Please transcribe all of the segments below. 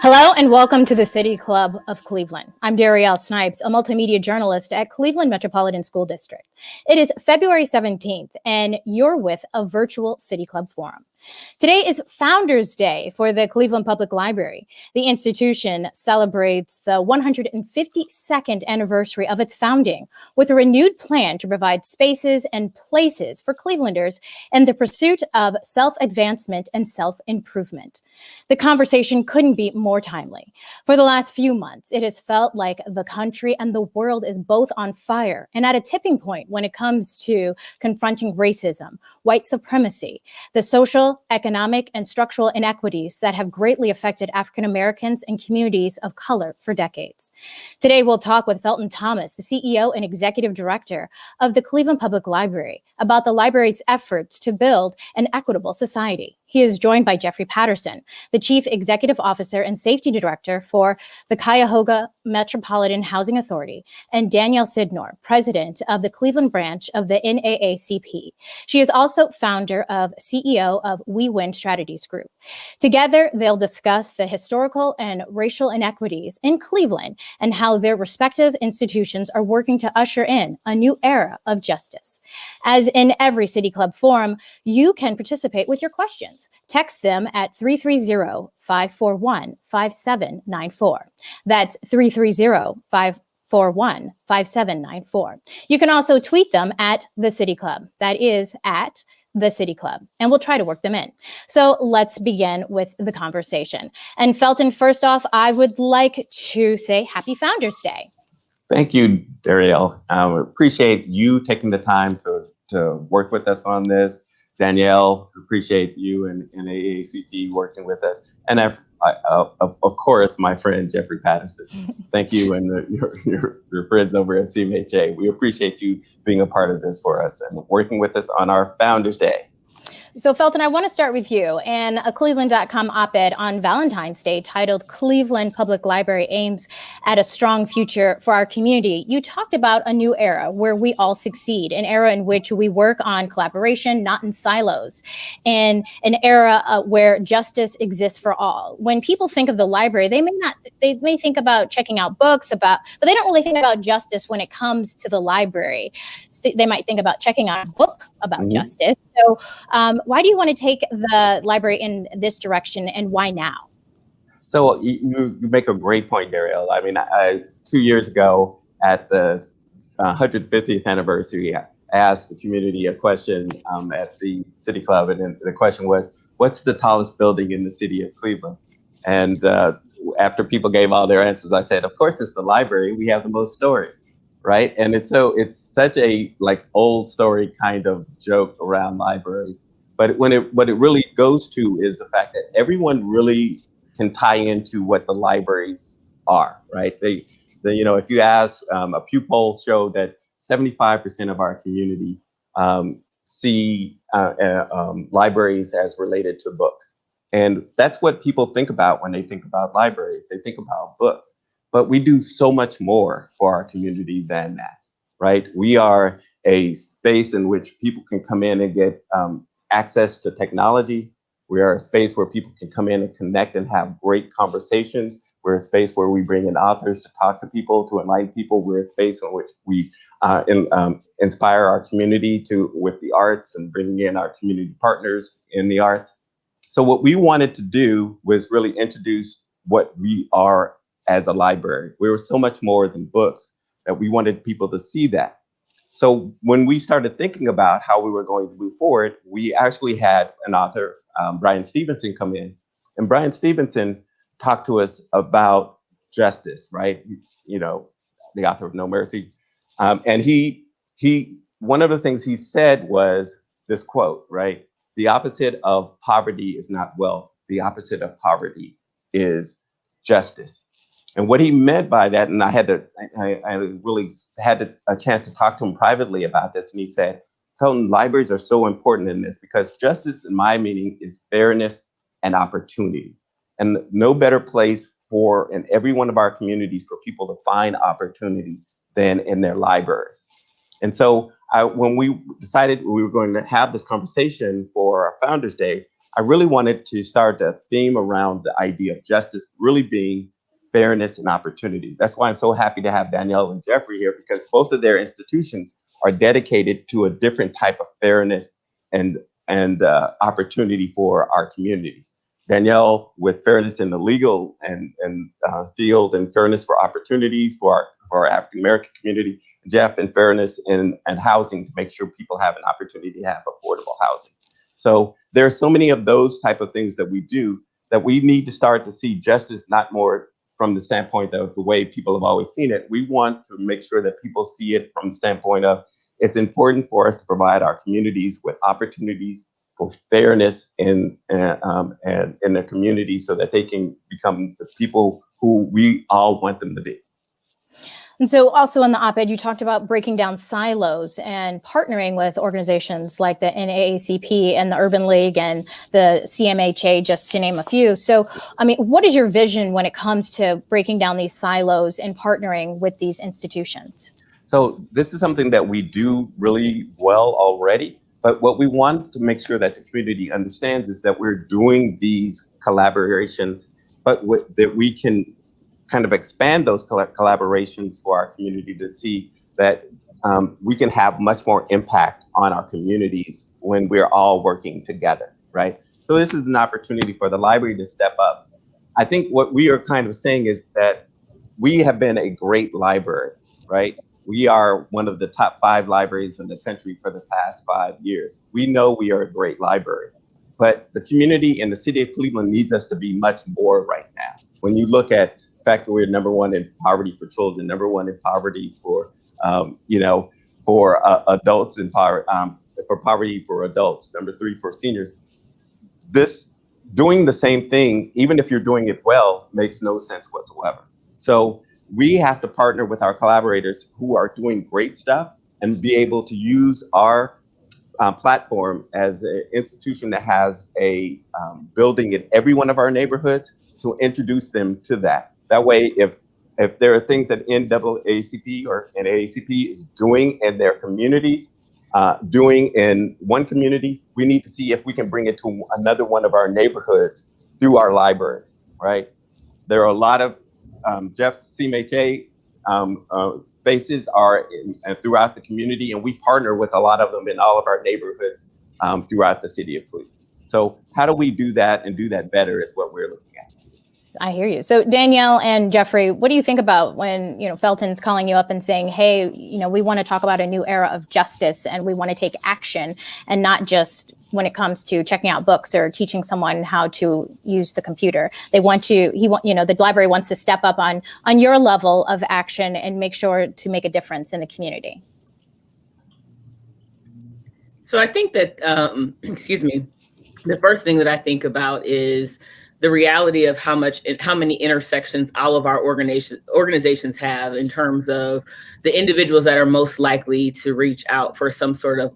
Hello and welcome to the City Club of Cleveland. I'm Darielle Snipes, a multimedia journalist at Cleveland Metropolitan School District. It is February 17th, and you're with a virtual City Club forum. Today is Founders Day for the Cleveland Public Library. The institution celebrates the 152nd anniversary of its founding with a renewed plan to provide spaces and places for Clevelanders in the pursuit of self-advancement and self-improvement. The conversation couldn't be more timely. For the last few months, it has felt like the country and the world is both on fire and at a tipping point when it comes to confronting racism, white supremacy, the social, economic, and structural inequities that have greatly affected African Americans and communities of color for decades. Today, we'll talk with Felton Thomas, the CEO and Executive Director of the Cleveland Public Library, about the library's efforts to build an equitable society. He is joined by Jeffrey Patterson, the Chief Executive Officer and Safety Director for the Cuyahoga Metropolitan Housing Authority, and Danielle Sidnor, President of the Cleveland branch of the NAACP. She is also founder of CEO of We Win Strategies Group. Together, they'll discuss the historical and racial inequities in Cleveland and how their respective institutions are working to usher in a new era of justice. As in every City Club forum, you can participate with your questions. Text them at 330-541-5794. That's 330-541-5794. You can also tweet them at the City Club. That is at the City Club, and we'll try to work them in. So let's begin with the conversation. And Felton, first off, I would like to say Happy Founders Day. Thank you, Darielle. I appreciate you taking the time to work with us on this. Danielle, appreciate you and NAACP working with us. And of course, my friend, Jeffrey Patterson. Thank you and your friends over at CMHA. We appreciate you being a part of this for us and working with us on our Founders Day. So Felton, I want to start with you and a Cleveland.com op-ed on Valentine's Day titled Cleveland Public Library Aims at a Strong Future for Our Community. You talked about a new era where we all succeed, an era in which we work on collaboration, not in silos, and an era where justice exists for all. When people think of the library, they may think about checking out books, but they don't really think about justice when it comes to the library. So they might think about checking out a book about justice. So why do you want to take the library in this direction, and why now? So you make a great point, Darielle. I mean, 2 years ago at the 150th anniversary, I asked the community a question at the City Club, and the question was, what's the tallest building in the city of Cleveland? And after people gave all their answers, I said, of course, it's the library. We have the most stories. Right. And it's such a old story kind of joke around libraries. But what it really goes to is the fact that everyone really can tie into what the libraries are. Right. If you ask, a Pew poll showed that 75% of our community see libraries as related to books. And that's what people think about when they think about libraries. They think about books. But we do so much more for our community than that, right? We are a space in which people can come in and get access to technology. We are a space where people can come in and connect and have great conversations. We're a space where we bring in authors to talk to people, to enlighten people. We're a space in which we inspire our community with the arts and bringing in our community partners in the arts. So what we wanted to do was really introduce what we are as a library. We were so much more than books that we wanted people to see that. So when we started thinking about how we were going to move forward, we actually had an author, Bryan Stevenson, come in. And Bryan Stevenson talked to us about justice, right? The author of No Mercy. And he one of the things he said was this quote, right? The opposite of poverty is not wealth. The opposite of poverty is justice. And what he meant by that, and I really had a chance to talk to him privately about this, and he said, Felton, libraries are so important in this because justice, in my meaning, is fairness and opportunity. And no better place in every one of our communities for people to find opportunity than in their libraries. And so when we decided we were going to have this conversation for our Founders Day, I really wanted to start a theme around the idea of justice really being fairness and opportunity. That's why I'm so happy to have Danielle and Jeffrey here, because both of their institutions are dedicated to a different type of fairness and opportunity for our communities. Danielle with fairness in the legal and field, and fairness for opportunities for our African American community. Jeff in fairness and housing, to make sure people have an opportunity to have affordable housing. So there are so many of those type of things that we do, that we need to start to see justice not more from the standpoint of the way people have always seen it. We want to make sure that people see it from the standpoint of, it's important for us to provide our communities with opportunities for fairness in their community, so that they can become the people who we all want them to be. And so also in the op-ed, you talked about breaking down silos and partnering with organizations like the NAACP and the Urban League and the CMHA, just to name a few. So, I mean, what is your vision when it comes to breaking down these silos and partnering with these institutions? So this is something that we do really well already, but what we want to make sure that the community understands is that we're doing these collaborations, but that we can kind of expand those collaborations for our community to see that we can have much more impact on our communities when we're all working together, right? So this is an opportunity for the library to step up. I think what we are kind of saying is that we have been a great library, right? We are one of the top 5 libraries in the country for the past 5 years. We know we are a great library, but the community and the city of Cleveland needs us to be much more right now. When you look at the fact that we're #1 in poverty for children, #1 in poverty for adults, and for poverty for adults, #3 for seniors. This doing the same thing, even if you're doing it well, makes no sense whatsoever. So we have to partner with our collaborators who are doing great stuff and be able to use our platform as an institution that has a building in every one of our neighborhoods to introduce them to that. That way, if there are things that NAACP or NAACP is doing in their communities, doing in one community, we need to see if we can bring it to another one of our neighborhoods through our libraries, right? There are a lot of Jeff's CMHA spaces are throughout the community, and we partner with a lot of them in all of our neighborhoods throughout the city of Cleveland. So how do we do that and do that better is what we're looking at. I hear you. So Danielle and Jeffrey, what do you think about when, Felton's calling you up and saying, hey, we want to talk about a new era of justice and we want to take action, and not just when it comes to checking out books or teaching someone how to use the computer. They want to, the library wants to step up on your level of action and make sure to make a difference in the community. So I think that, the first thing that I think about is the reality of how many intersections all of our organizations have in terms of the individuals that are most likely to reach out for some sort of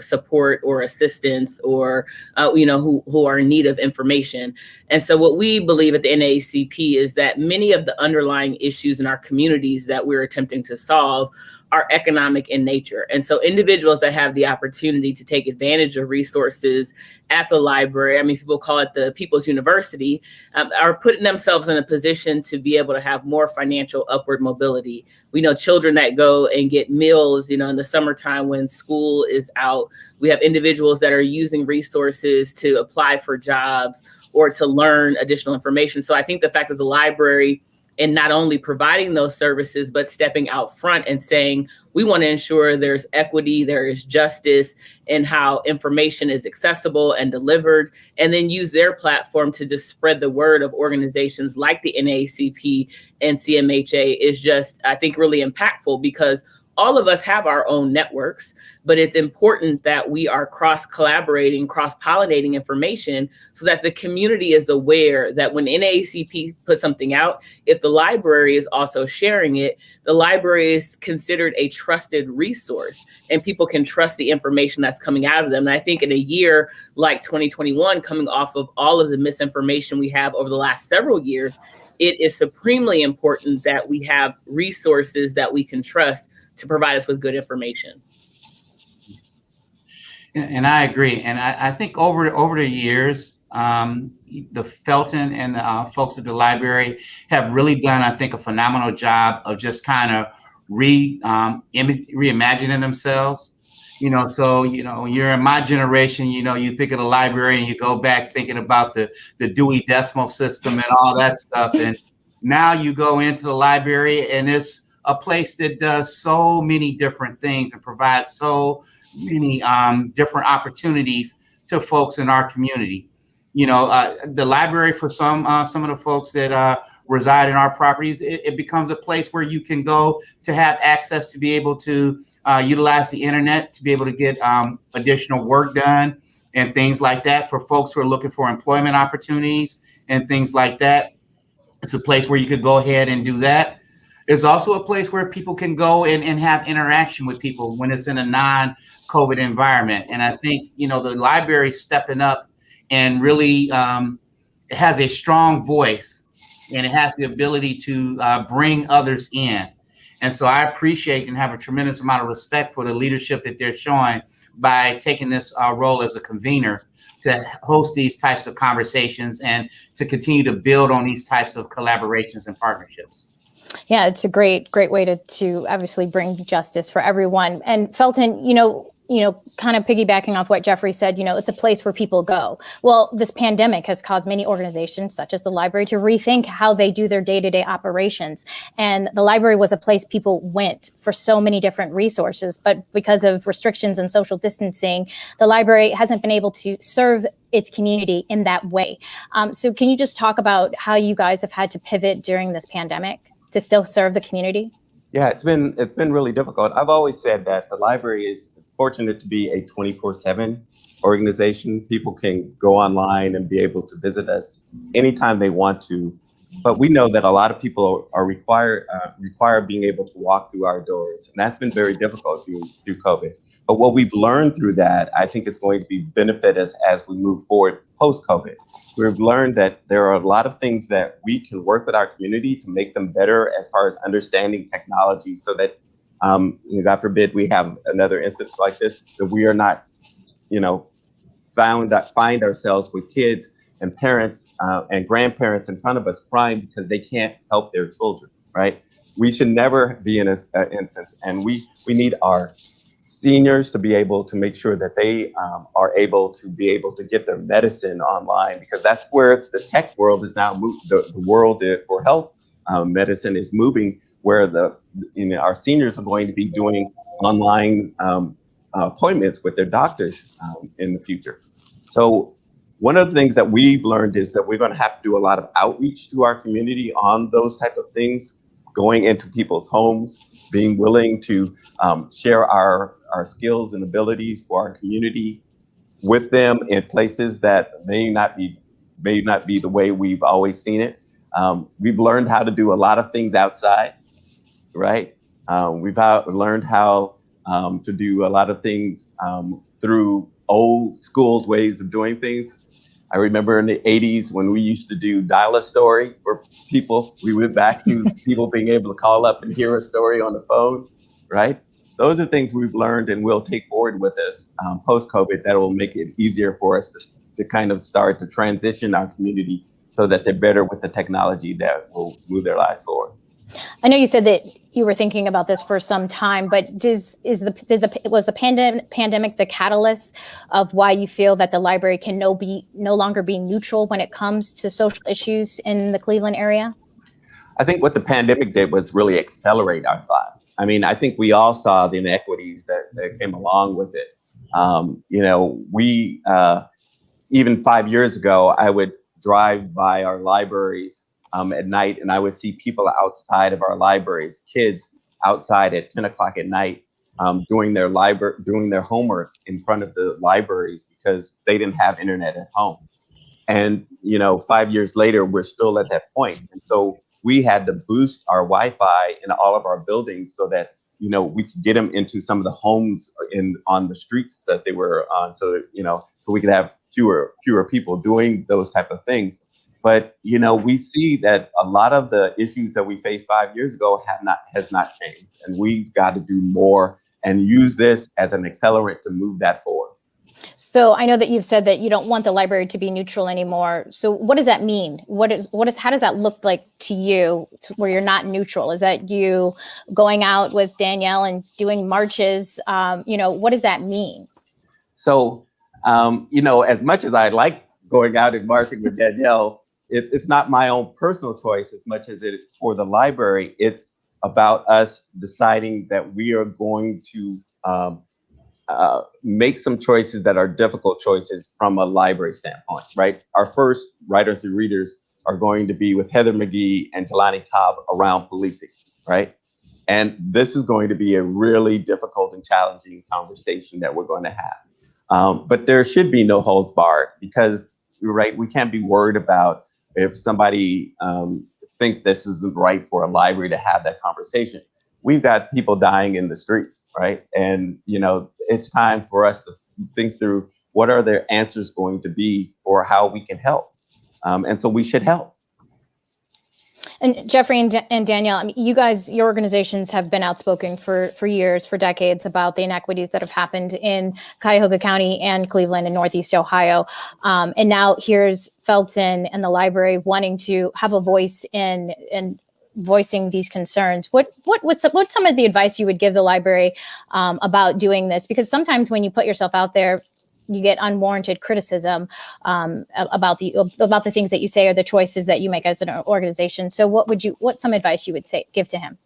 support or assistance, or who are in need of information. And so what we believe at the NAACP is that many of the underlying issues in our communities that we're attempting to solve are economic in nature. And so individuals that have the opportunity to take advantage of resources at the library, people call it the People's University, are putting themselves in a position to be able to have more financial upward mobility. We know children that go and get meals, in the summertime when school is out. We have individuals that are using resources to apply for jobs or to learn additional information. So I think the fact that the library, and not only providing those services, but stepping out front and saying, we want to ensure there's equity, there is justice in how information is accessible and delivered, and then use their platform to just spread the word of organizations like the NAACP and CMHA is just, I think, really impactful, because all of us have our own networks, but it's important that we are cross-collaborating, cross-pollinating information so that the community is aware that when NAACP puts something out, if the library is also sharing it, the library is considered a trusted resource and people can trust the information that's coming out of them. And I think in a year like 2021, coming off of all of the misinformation we have over the last several years, it is supremely important that we have resources that we can trust to provide us with good information. And I agree. And I think over the years, the Felton and the folks at the library have really done, I think, a phenomenal job of just kind of reimagining themselves. So when you're in my generation, you think of the library and you go back thinking about the Dewey Decimal System and all that stuff. And now you go into the library and it's a place that does so many different things and provides so many different opportunities to folks in our community. The library for some of the folks that reside in our properties, it becomes a place where you can go to have access to be able to utilize the internet to be able to get additional work done and things like that. For folks who are looking for employment opportunities and things like that, it's a place where you could go ahead and do that. It's also a place where people can go and have interaction with people when it's in a non-COVID environment. And I think, the library stepping up and really has a strong voice, and it has the ability to bring others in. And so I appreciate and have a tremendous amount of respect for the leadership that they're showing by taking this role as a convener to host these types of conversations and to continue to build on these types of collaborations and partnerships. Yeah, it's a great way to obviously bring justice for everyone. And Felton, kind of piggybacking off what Jeffrey said, it's a place where people go. Well, this pandemic has caused many organizations, such as the library, to rethink how they do their day-to-day operations. And the library was a place people went for so many different resources, but because of restrictions and social distancing, the library hasn't been able to serve its community in that way. So can you just talk about how you guys have had to pivot during this pandemic to still serve the community? Yeah, it's been really difficult. I've always said that the library is fortunate to be a 24/7 organization. People can go online and be able to visit us anytime they want to. But we know that a lot of people are require being able to walk through our doors, and that's been very difficult through COVID. But what we've learned through that, I think, is going to be benefit us as we move forward post-COVID. We've learned that there are a lot of things that we can work with our community to make them better as far as understanding technology, so that, God forbid, we have another instance like this, that we are not, find ourselves with kids and parents and grandparents in front of us crying because they can't help their children, right? We should never be in an instance, and we need our seniors to be able to make sure that they are able to get their medicine online, because that's where the tech world is now the world for health medicine is moving, where our seniors are going to be doing online appointments with their doctors in the future. So one of the things that we've learned is that we're going to have to do a lot of outreach to our community on those type of things, going into people's homes, being willing to share our skills and abilities for our community with them in places that may not be the way we've always seen it. We've learned how to do a lot of things outside, right? We've learned how to do a lot of things through old school ways of doing things. I remember in the 80s when we used to do dial a story for people. We went back to people being able to call up and hear a story on the phone, right? Those are things we've learned and we'll take forward with us post-COVID that will make it easier for us to kind of start to transition our community so that they're better with the technology that will move their lives forward. I know you said that you were thinking about this for some time, but was the pandemic the catalyst of why you feel that the library can no longer be neutral when it comes to social issues in the Cleveland area? I think what the pandemic did was really accelerate our thoughts. I mean, I think we all saw the inequities that came along with it. Even 5 years ago, I would drive by our libraries at night, and I would see people outside of our libraries, kids outside at 10 o'clock at night, doing their homework in front of the libraries because they didn't have internet at home. And 5 years later, we're still at that point. And so we had to boost our Wi-Fi in all of our buildings so that we could get them into some of the homes on the streets that they were on, so we could have fewer people doing those type of things. But we see that a lot of the issues that we faced 5 years ago has not changed, and we've got to do more and use this as an accelerant to move that forward. So I know that you've said that you don't want the library to be neutral anymore. So what does that mean? How does that look like to you where you're not neutral? Is that you going out with Danielle and doing marches? What does that mean? So, as much as I like going out and marching with Danielle, it's not my own personal choice as much as it for the library. It's about us deciding that we are going to make some choices that are difficult choices from a library standpoint, right? Our first writers and readers are going to be with Heather McGee and Jelani Cobb around policing, right? And this is going to be a really difficult and challenging conversation that we're going to have. But there should be no holds barred because, right, we can't be worried about if somebody thinks this isn't right for a library to have that conversation. We've got people dying in the streets, right? And, it's time for us to think through what are their answers going to be or how we can help. And so we should help. And Jeffrey and Danielle, I mean, you guys, your organizations have been outspoken for years, for decades, about the inequities that have happened in Cuyahoga County and Cleveland and Northeast Ohio. And now here's Felton and the library wanting to have a voice in voicing these concerns. What's some of the advice you would give the library about doing this? Because sometimes when you put yourself out there, you get unwarranted criticism about the things that you say or the choices that you make as an organization. So what's some advice you would give to him?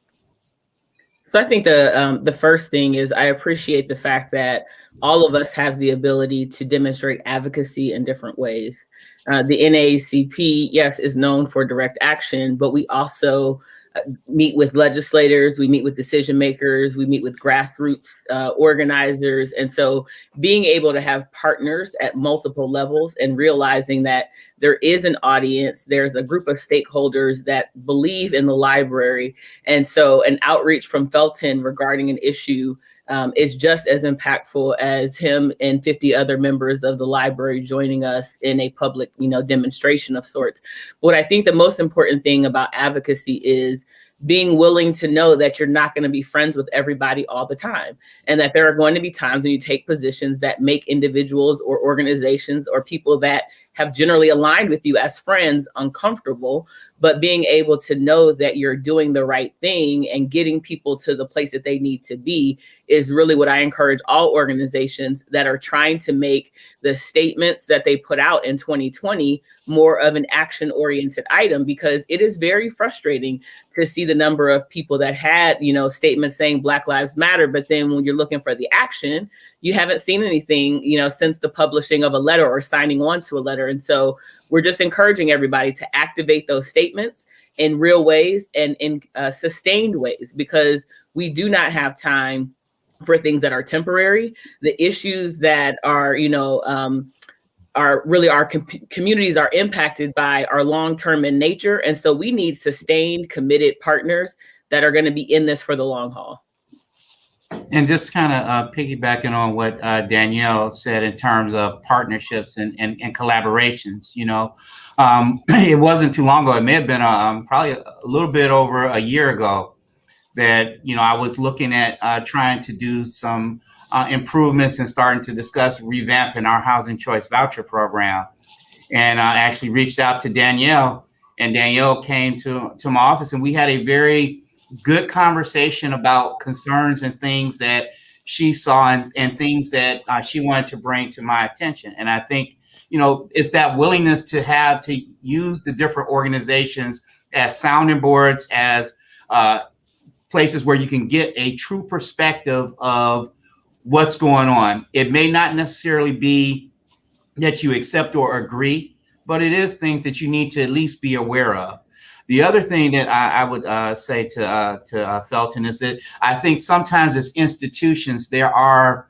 So I think the first thing is I appreciate the fact that all of us have the ability to demonstrate advocacy in different ways. The NAACP, yes, is known for direct action, but we also meet with legislators, we meet with decision makers, we meet with grassroots organizers. And so being able to have partners at multiple levels and realizing that there is an audience, there's a group of stakeholders that believe in the library. And so an outreach from Felton regarding an issue is just as impactful as him and 50 other members of the library joining us in a public, demonstration of sorts. What I think the most important thing about advocacy is being willing to know that you're not going to be friends with everybody all the time, and that there are going to be times when you take positions that make individuals or organizations or people that have generally aligned with you as friends uncomfortable, but being able to know that you're doing the right thing and getting people to the place that they need to be is really what I encourage all organizations that are trying to make the statements that they put out in 2020 more of an action-oriented item, because it is very frustrating to see the number of people that had, statements saying Black Lives Matter, but then when you're looking for the action, you haven't seen anything, since the publishing of a letter or signing on to a letter. And so we're just encouraging everybody to activate those statements in real ways and in sustained ways, because we do not have time for things that are temporary. The issues that are, our communities are impacted by are long-term in nature. And so we need sustained, committed partners that are going to be in this for the long haul. And just kind of piggybacking on what Danielle said in terms of partnerships and collaborations, it wasn't too long ago. It may have been probably a little bit over a year ago that, I was looking at trying to do some improvements and starting to discuss revamping our housing choice voucher program. And I actually reached out to Danielle, and Danielle came to my office, and we had a very good conversation about concerns and things that she saw and things that she wanted to bring to my attention. And I think, it's that willingness to have to use the different organizations as sounding boards, as places where you can get a true perspective of what's going on. It may not necessarily be that you accept or agree, but it is things that you need to at least be aware of. The other thing that I would say to Felton is that I think sometimes as institutions, there are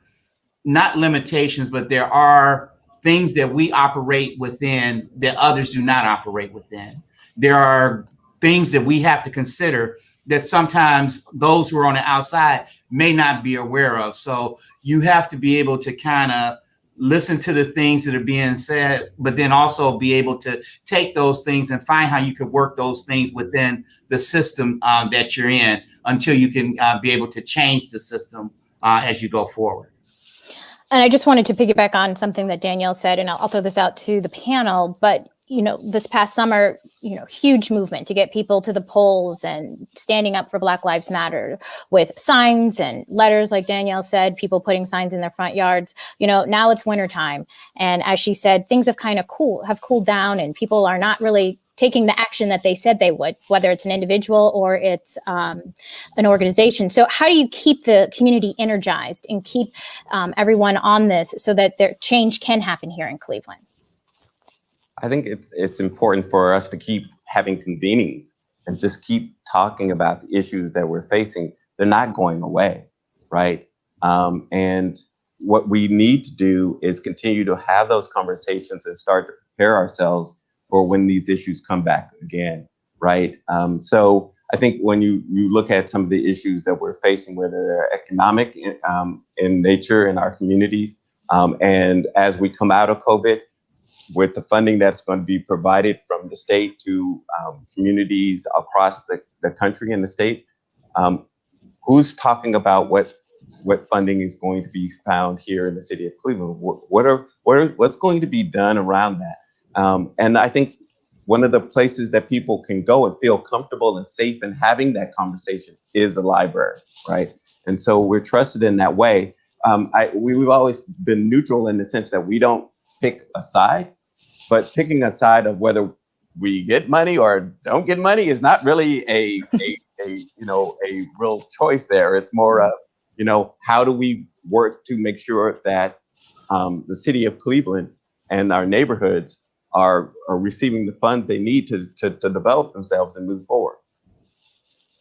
not limitations, but there are things that we operate within that others do not operate within. There are things that we have to consider that sometimes those who are on the outside may not be aware of. So you have to be able to kind of listen to the things that are being said, but then also be able to take those things and find how you could work those things within the system that you're in until you can be able to change the system as you go forward. And I just wanted to piggyback on something that Danielle said, and I'll throw this out to the panel, but this past summer, huge movement to get people to the polls and standing up for Black Lives Matter with signs and letters, like Danielle said, people putting signs in their front yards. Now it's wintertime. And as she said, things have kind of cooled down, and people are not really taking the action that they said they would, whether it's an individual or it's an organization. So how do you keep the community energized and keep everyone on this so that their change can happen here in Cleveland? I think it's important for us to keep having convenings and just keep talking about the issues that we're facing. They're not going away, right? And what we need to do is continue to have those conversations and start to prepare ourselves for when these issues come back again, right? So I think when you look at some of the issues that we're facing, whether they're economic in nature in our communities, and as we come out of COVID, with the funding that's going to be provided from the state to communities across the country and the state, who's talking about what funding is going to be found here in the city of Cleveland? What's going to be done around that? And I think one of the places that people can go and feel comfortable and safe in having that conversation is a library, right? And so we're trusted in that way. We've always been neutral in the sense that we don't pick a side, but picking a side of whether we get money or don't get money is not really a real choice there. It's more of, how do we work to make sure that the city of Cleveland and our neighborhoods are receiving the funds they need to develop themselves and move forward.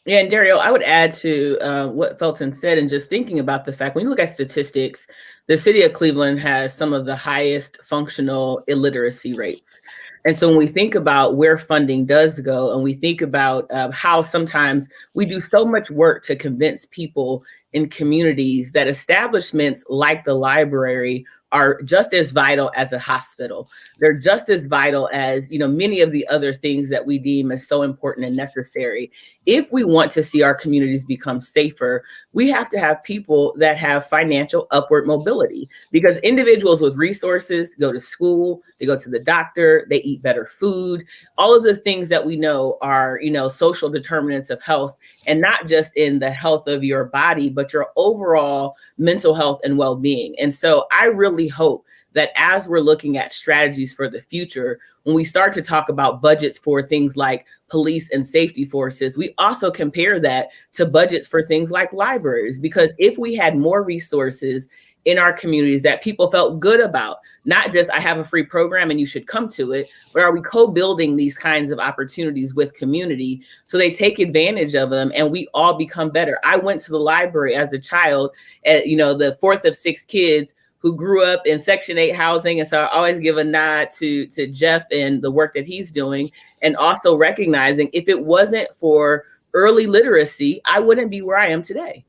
Yeah, and Dario, I would add to what Felton said, and just thinking about the fact, when you look at statistics, the city of Cleveland has some of the highest functional illiteracy rates. And so when we think about where funding does go, and we think about how sometimes we do so much work to convince people in communities that establishments like the library are just as vital as a hospital. They're just as vital as, many of the other things that we deem as so important and necessary. If we want to see our communities become safer, we have to have people that have financial upward mobility, because individuals with resources go to school, they go to the doctor, they eat better food, all of the things that we know are, social determinants of health, and not just in the health of your body, but your overall mental health and well-being. And so I really hope that as we're looking at strategies for the future, when we start to talk about budgets for things like police and safety forces, we also compare that to budgets for things like libraries. Because if we had more resources in our communities that people felt good about, not just I have a free program and you should come to it, but are we co-building these kinds of opportunities with community so they take advantage of them and we all become better? I went to the library as a child, the fourth of 6 kids who grew up in Section 8 housing. And so I always give a nod to Jeff and the work that he's doing, and also recognizing if it wasn't for early literacy, I wouldn't be where I am today.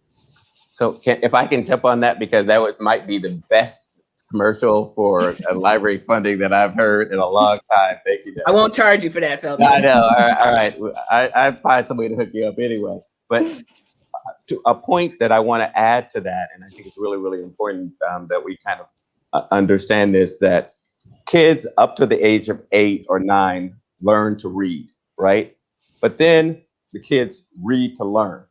So if I can jump on that, because that might be the best commercial for library funding that I've heard in a long time. Thank you, Jeff. I won't charge you for that, Felton. I know. All right. I'd find somebody to hook you up anyway. But to a point that I want to add to that, and I think it's really, really important that we kind of understand this, that kids up to the age of 8 or 9 learn to read, right? But then the kids read to learn.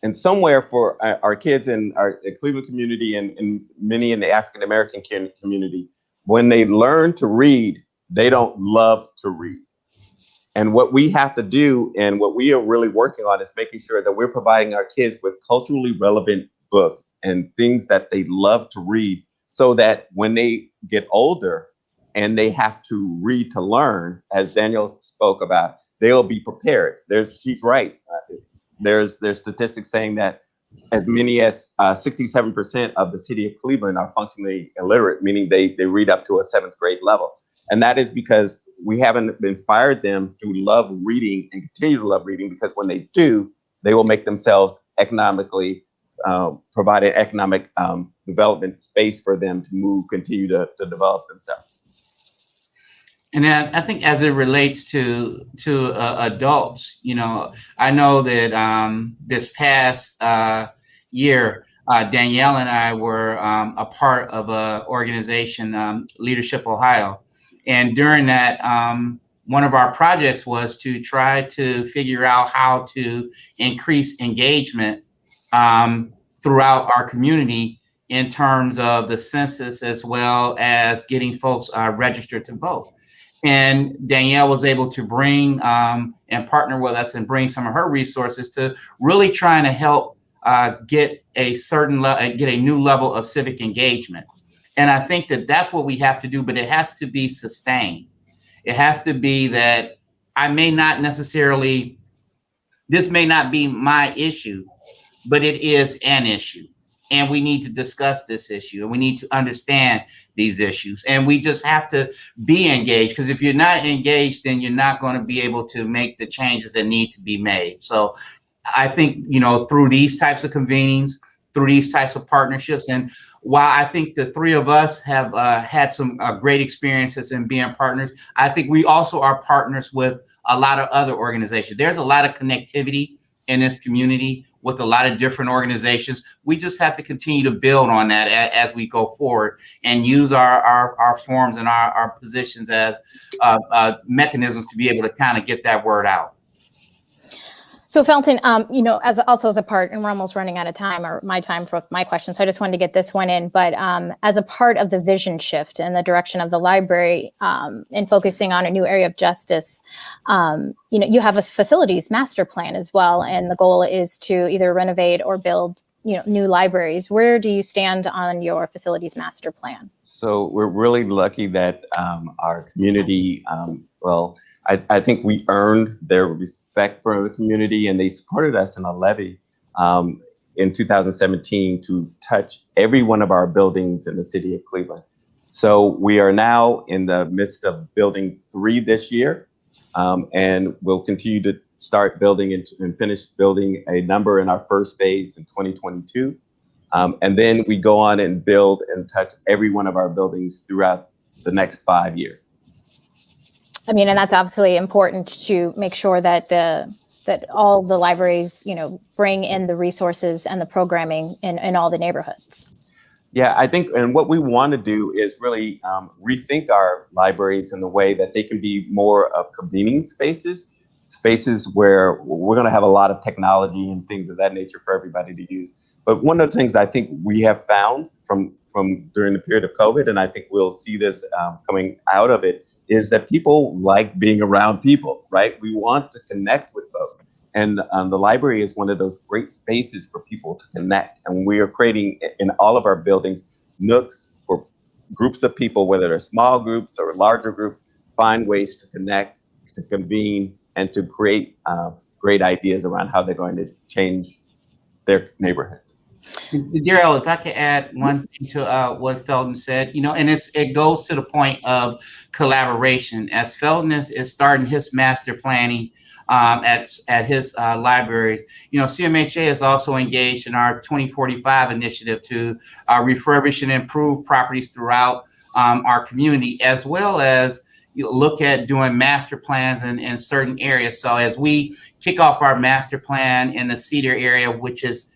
And somewhere for our kids in our Cleveland community and many in the African-American community, when they learn to read, they don't love to read. And what we have to do, and what we are really working on, is making sure that we're providing our kids with culturally relevant books and things that they love to read, so that when they get older and they have to read to learn, as Danielle spoke about, they'll be prepared. She's right. There's statistics saying that as many as 67% of the city of Cleveland are functionally illiterate, meaning they read up to a 7th grade level. And that is because we haven't inspired them to love reading and continue to love reading, because when they do, they will make themselves economically, provide an economic development space for them to continue to develop themselves. And I think as it relates to adults, I know that this past year, Danielle and I were a part of an organization, Leadership Ohio. And during that, one of our projects was to try to figure out how to increase engagement throughout our community in terms of the census, as well as getting folks registered to vote. And Danielle was able to bring and partner with us and bring some of her resources to really trying to help get a new level of civic engagement. And I think that that's what we have to do, but it has to be sustained. It has to be that this may not be my issue, but it is an issue. And we need to discuss this issue, and we need to understand these issues. And we just have to be engaged, because if you're not engaged, then you're not going to be able to make the changes that need to be made. So I think, through these types of convenings, through these types of partnerships, and while I think the three of us have had some great experiences in being partners, I think we also are partners with a lot of other organizations. There's a lot of connectivity in this community with a lot of different organizations. We just have to continue to build on that as we go forward, and use our forums and our positions as mechanisms to be able to kind of get that word out. So Felton, as a part, and we're almost running out of time, or my time for my question, so I just wanted to get this one in, but as a part of the vision shift and the direction of the library in focusing on a new area of justice, you have a facilities master plan as well, and the goal is to either renovate or build new libraries. Where do you stand on your facilities master plan? So we're really lucky that our community, I think we earned their respect for the community, and they supported us in a levy in 2017 to touch every one of our buildings in the city of Cleveland. So we are now in the midst of building 3 this year, and we'll continue to start building and finish building a number in our first phase in 2022. And then we go on and build and touch every one of our buildings throughout the next 5 years. I mean, and that's absolutely important to make sure that that all the libraries, bring in the resources and the programming in all the neighborhoods. Yeah, I think, and what we want to do is really rethink our libraries in the way that they can be more of convening spaces where we're going to have a lot of technology and things of that nature for everybody to use. But one of the things I think we have found from during the period of COVID, and I think we'll see this coming out of it, is that people like being around people, right? We want to connect with folks. And the library is one of those great spaces for people to connect. And we are creating in all of our buildings nooks for groups of people, whether they're small groups or larger groups, find ways to connect, to convene, and to create great ideas around how they're going to change their neighborhoods. Daryl, if I could add one thing to what Felton said, and it goes to the point of collaboration. As Felton is starting his master planning at his libraries, CMHA is also engaged in our 2045 initiative to refurbish and improve properties throughout our community, as well as look at doing master plans in certain areas. So as we kick off our master plan in the Cedar area, which is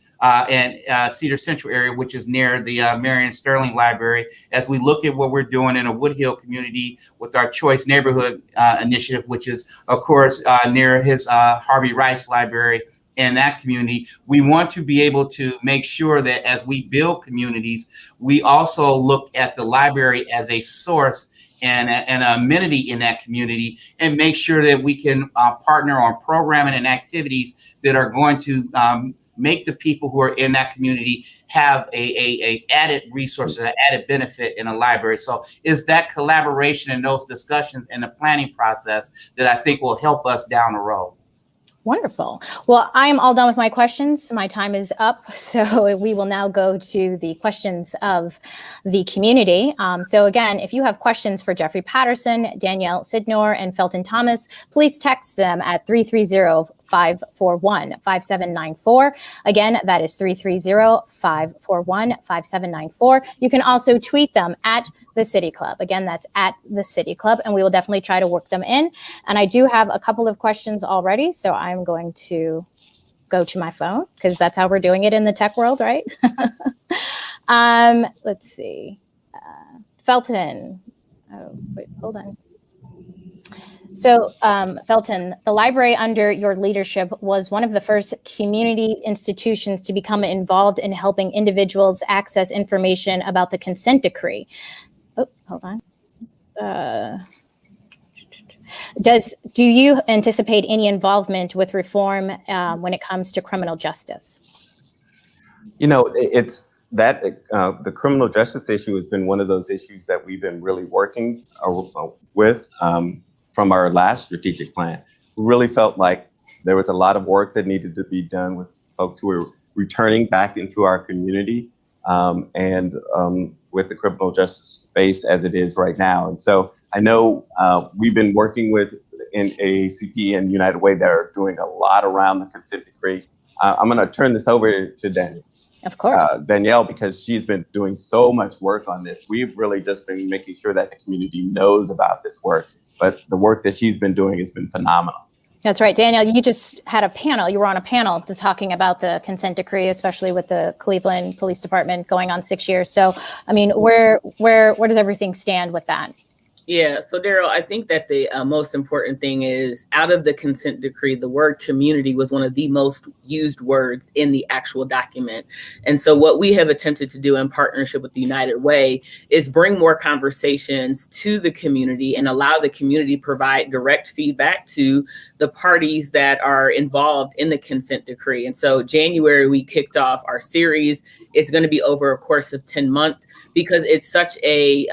Cedar Central area, which is near the Marion Sterling Library, as we look at what we're doing in a Woodhill community with our Choice Neighborhood Initiative, which is, of course, near his Harvey Rice Library in that community, we want to be able to make sure that as we build communities, we also look at the library as a source and an amenity in that community, and make sure that we can partner on programming and activities that are going to make the people who are in that community have a added resource, an added benefit in a library. So it's that collaboration and those discussions in the planning process that I think will help us down the road. Wonderful. Well, I am all done with my questions. My time is up. So we will now go to the questions of the community. So again, if you have questions for Jeffrey Patterson, Danielle Sidnor, and Felton Thomas, please text them at 330-541-5794. Again, that is 330-541-5794. You can also tweet them at the City Club. Again, that's at the City Club, and we will definitely try to work them in. And I do have a couple of questions already, so I'm going to go to my phone because that's how we're doing it in the tech world, right? Let's see. Felton. Oh, wait, hold on. So, Felton, the library under your leadership was one of the first community institutions to become involved in helping individuals access information about the consent decree. Oh, hold on. Do you anticipate any involvement with reform when it comes to criminal justice? You know, it's that the criminal justice issue has been one of those issues that we've been really working with from our last strategic plan. We really felt like there was a lot of work that needed to be done with folks who were returning back into our community and with the criminal justice space as it is right now. And so I know we've been working with NAACP and United Way that are doing a lot around the consent decree. I'm going to turn this over to Danielle. Of course. Danielle, because she's been doing so much work on this. We've really just been making sure that the community knows about this work, but the work that she's been doing has been phenomenal. That's right. Danielle, you just had a panel. You were on a panel just talking about the consent decree, especially with the Cleveland Police Department going on 6 years. So, I mean, where does everything stand with that? Yeah, so Daryl, I think that the most important thing is out of the consent decree, the word community was one of the most used words in the actual document. And so what we have attempted to do in partnership with the United Way is bring more conversations to the community and allow the community to provide direct feedback to the parties that are involved in the consent decree. And so January, we kicked off our series. It's going to be over a course of 10 months because it's such a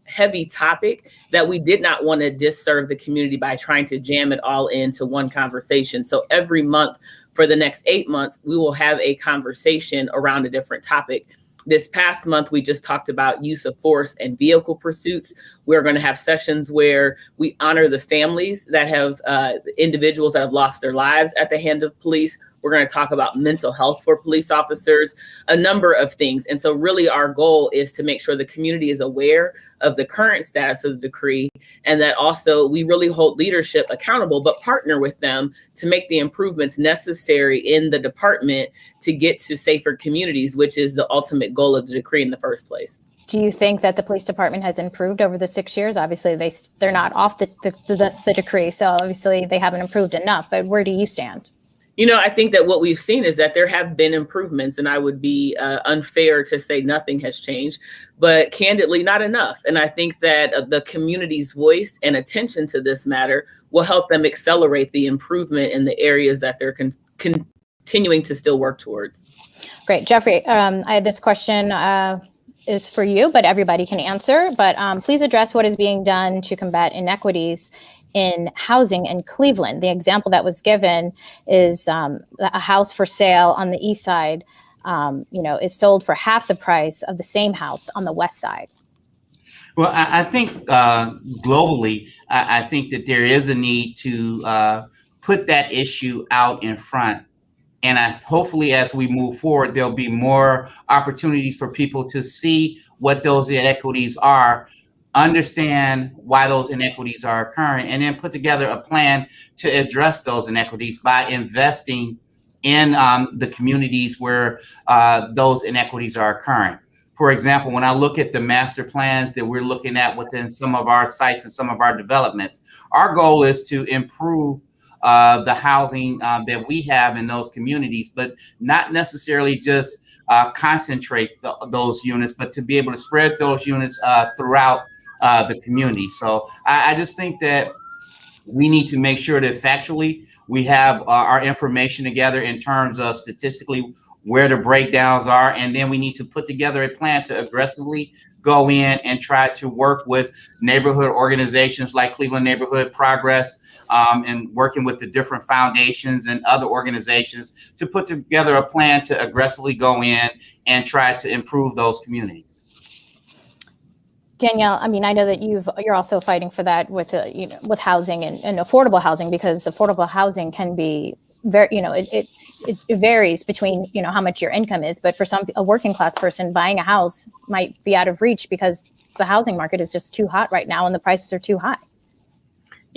heavy topic that we did not want to disserve the community by trying to jam it all into one conversation. So every month for the next 8 months, we will have a conversation around a different topic. This past month, we just talked about use of force and vehicle pursuits. We're going to have sessions where we honor the families that have individuals that have lost their lives at the hand of police. We're going to talk about mental health for police officers, a number of things. And so really our goal is to make sure the community is aware of the current status of the decree, and that also we really hold leadership accountable, but partner with them to make the improvements necessary in the department to get to safer communities, which is the ultimate goal of the decree in the first place. Do you think that the police department has improved over the 6 years? Obviously, they're not off the decree, so obviously they haven't improved enough, but where do you stand? You know, I think that what we've seen is that there have been improvements, and I would be unfair to say nothing has changed, but candidly, not enough. And I think that the community's voice and attention to this matter will help them accelerate the improvement in the areas that they're continuing to still work towards. Great. Jeffrey, this question is for you, but everybody can answer. But please address what is being done to combat inequities in housing in Cleveland. The example that was given is a house for sale on the east side, is sold for half the price of the same house on the west side. Well, I think globally, I think that there is a need to put that issue out in front. And hopefully, as we move forward, there'll be more opportunities for people to see what those inequities are, understand why those inequities are occurring, and then put together a plan to address those inequities by investing in the communities where those inequities are occurring. For example, when I look at the master plans that we're looking at within some of our sites and some of our developments, our goal is to improve the housing that we have in those communities, but not necessarily just concentrate those units, but to be able to spread those units throughout the community. So I just think that we need to make sure that factually we have our information together in terms of statistically where the breakdowns are, and then we need to put together a plan to aggressively go in and try to work with neighborhood organizations like Cleveland Neighborhood Progress and working with the different foundations and other organizations to put together a plan to aggressively go in and try to improve those communities. Danielle, I mean, I know that you're also fighting for that with with housing and affordable housing, because affordable housing can be very, it varies between, how much your income is. But for a working class person, buying a house might be out of reach because the housing market is just too hot right now and the prices are too high.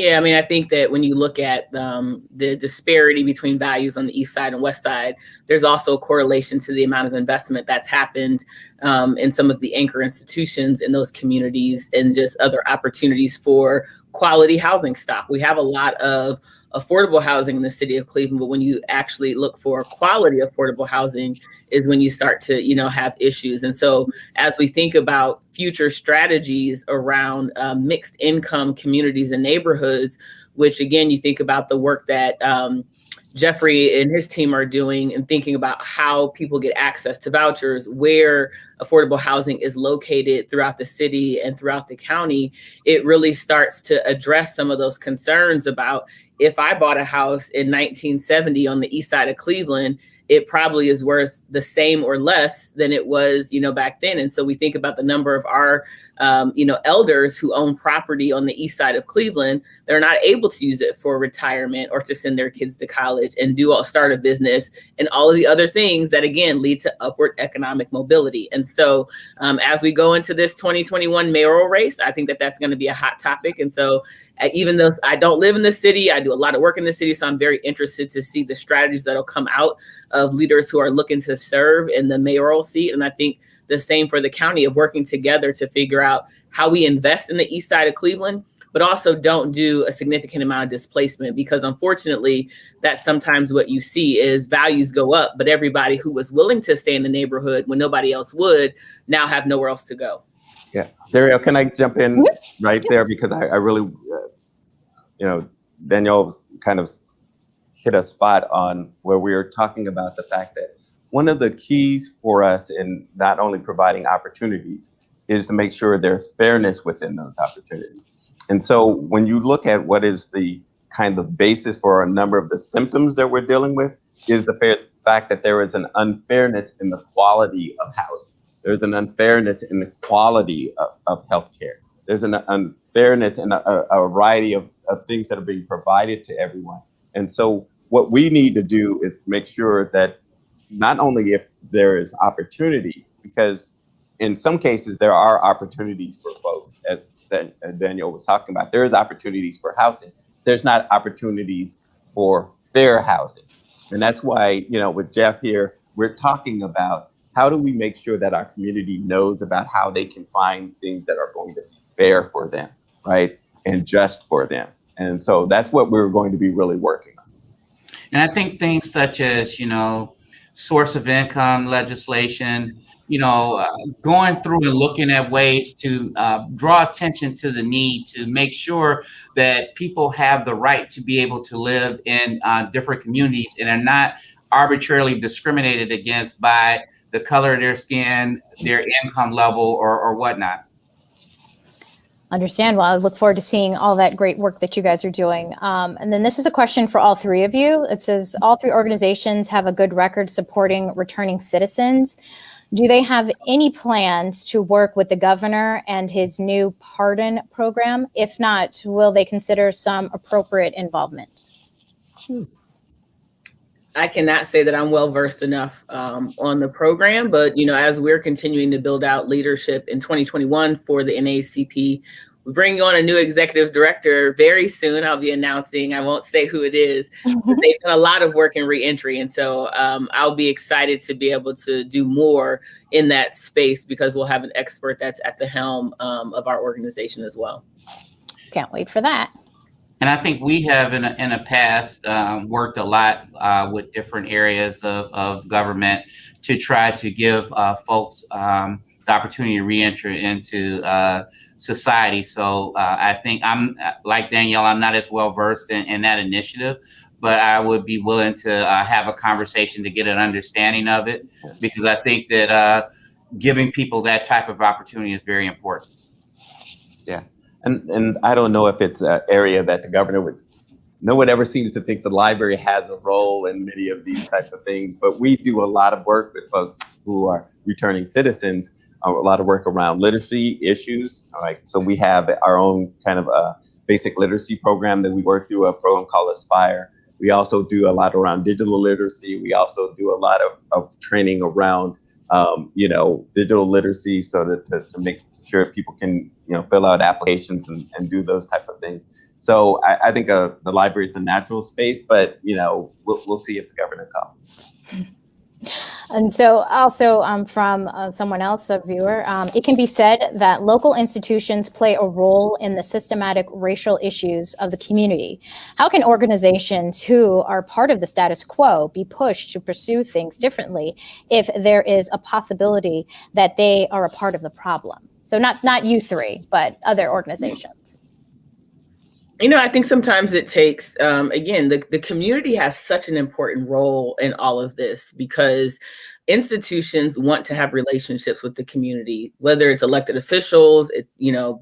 Yeah, I mean, I think that when you look at the disparity between values on the east side and west side, there's also a correlation to the amount of investment that's happened in some of the anchor institutions in those communities and just other opportunities for quality housing stock. We have a lot of affordable housing in the city of Cleveland, but when you actually look for quality affordable housing is when you start to, have issues. And so as we think about future strategies around mixed income communities and neighborhoods, which again, you think about the work that Jeffrey and his team are doing and thinking about how people get access to vouchers, where affordable housing is located throughout the city and throughout the county, it really starts to address some of those concerns about if I bought a house in 1970 on the east side of Cleveland, it probably is worth the same or less than it was, back then. And so we think about the number of our, elders who own property on the east side of Cleveland. They're not able to use it for retirement or to send their kids to college and start a business and all of the other things that, again, lead to upward economic mobility. And so as we go into this 2021 mayoral race, I think that that's going to be a hot topic. And so even though I don't live in the city, I do a lot of work in the city. So I'm very interested to see the strategies that'll come out of leaders who are looking to serve in the mayoral seat. And I think the same for the county of working together to figure out how we invest in the east side of Cleveland, but also don't do a significant amount of displacement, because unfortunately, that's sometimes what you see is values go up, but everybody who was willing to stay in the neighborhood when nobody else would now have nowhere else to go. Yeah, Dario, can I jump in right there? Because I really, Danielle kind of hit a spot on where we were talking about the fact that one of the keys for us in not only providing opportunities is to make sure there's fairness within those opportunities. And so when you look at what is the kind of basis for a number of the symptoms that we're dealing with, is the fact that there is an unfairness in the quality of housing. There's an unfairness in the quality of healthcare. There's an unfairness in a variety of things that are being provided to everyone. And so what we need to do is make sure that not only if there is opportunity, because in some cases there are opportunities for folks, as Daniel was talking about, there is opportunities for housing. There's not opportunities for fair housing. And that's why, with Jeff here, we're talking about how do we make sure that our community knows about how they can find things that are going to be fair for them, right? And just for them. And so that's what we're going to be really working on. And I think things such as, source of income legislation, going through and looking at ways to draw attention to the need to make sure that people have the right to be able to live in different communities and are not arbitrarily discriminated against by the color of their skin, their income level, or whatnot. Understand. Well, I look forward to seeing all that great work that you guys are doing. And then this is a question for all three of you. It says, all three organizations have a good record supporting returning citizens. Do they have any plans to work with the governor and his new pardon program? If not, will they consider some appropriate involvement? I cannot say that I'm well versed enough on the program, but as we're continuing to build out leadership in 2021 for the NAACP, we're bringing on a new executive director very soon. I'll be announcing. I won't say who it is. But they've done a lot of work in reentry, and so I'll be excited to be able to do more in that space because we'll have an expert that's at the helm of our organization as well. Can't wait for that. And I think we have in the past worked a lot with different areas of government to try to give folks the opportunity to re-enter into society. So I think I'm like Danielle, I'm not as well versed in that initiative, but I would be willing to have a conversation to get an understanding of it, because I think that giving people that type of opportunity is very important. Yeah. And I don't know if it's an area that the governor would, no one ever seems to think the library has a role in many of these types of things, but we do a lot of work with folks who are returning citizens, a lot of work around literacy issues. Like, so we have our own kind of a basic literacy program that we work through, a program called Aspire. We also do a lot around digital literacy. We also do a lot of training around digital literacy, so to make sure people can, fill out applications and do those type of things. So I think the library is a natural space, but, we'll see if the governor comes. And so also from someone else, a viewer, it can be said that local institutions play a role in the systematic racial issues of the community. How can organizations who are part of the status quo be pushed to pursue things differently if there is a possibility that they are a part of the problem? So not you three, but other organizations. I think sometimes it takes, again, the community has such an important role in all of this, because institutions want to have relationships with the community, whether it's elected officials,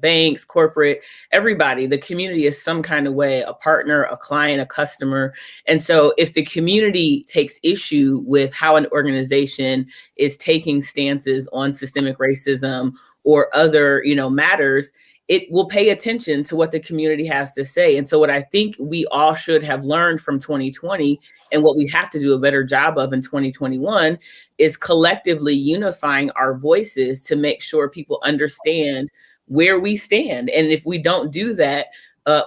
banks, corporate, everybody. The community is some kind of way a partner, a client, a customer. And so if the community takes issue with how an organization is taking stances on systemic racism or other, matters, it will pay attention to what the community has to say. And so what I think we all should have learned from 2020, and what we have to do a better job of in 2021, is collectively unifying our voices to make sure people understand where we stand. And if we don't do that,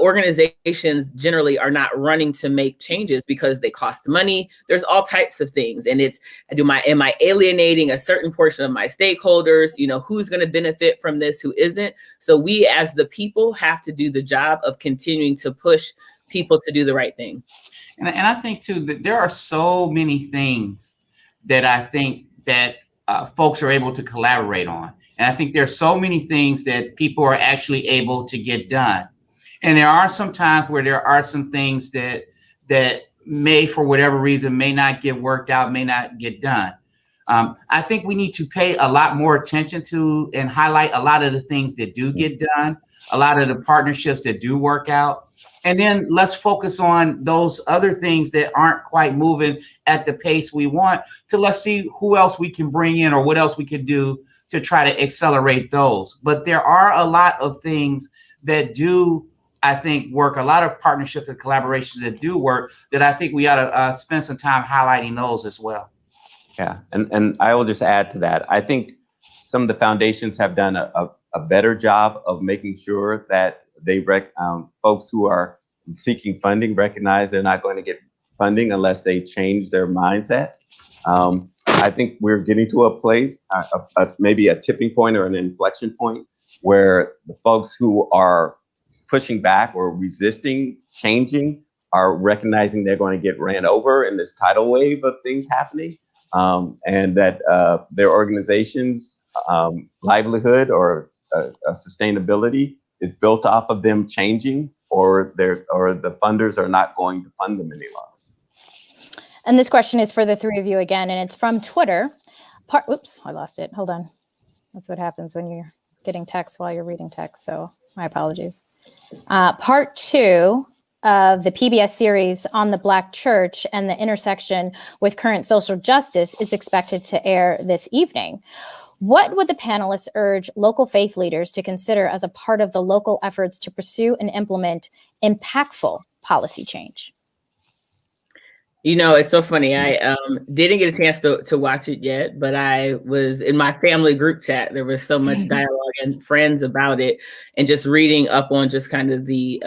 organizations generally are not running to make changes because they cost money. There's all types of things. And it's, am I alienating a certain portion of my stakeholders? Who's going to benefit from this, who isn't? So we as the people have to do the job of continuing to push people to do the right thing. And I think too, that there are so many things that I think that folks are able to collaborate on. And I think there's so many things that people are actually able to get done. And there are some times where there are some things that may, for whatever reason, may not get worked out, may not get done. I think we need to pay a lot more attention to and highlight a lot of the things that do get done, a lot of the partnerships that do work out. And then let's focus on those other things that aren't quite moving at the pace we want, to let's see who else we can bring in or what else we can do to try to accelerate those. But there are a lot of things that do, I think, work, a lot of partnerships and collaborations that do work, that I think we ought to spend some time highlighting those as well. Yeah, and I will just add to that. I think some of the foundations have done a better job of making sure that they folks who are seeking funding recognize they're not going to get funding unless they change their mindset. I think we're getting to a place, maybe a tipping point or an inflection point, where the folks who are pushing back or resisting changing are recognizing they're going to get ran over in this tidal wave of things happening, and that their organization's livelihood or sustainability is built off of them changing, or the funders are not going to fund them any longer. And this question is for the three of you again, and it's from Twitter. Oops, I lost it. Hold on. That's what happens when you're getting text while you're reading text. So my apologies. Part 2 of the PBS series on the Black church and the intersection with current social justice is expected to air this evening. What would the panelists urge local faith leaders to consider as a part of the local efforts to pursue and implement impactful policy change? It's so funny. I didn't get a chance to watch it yet, but I was in my family group chat. There was so much dialogue and friends about it, and just reading up on just kind of the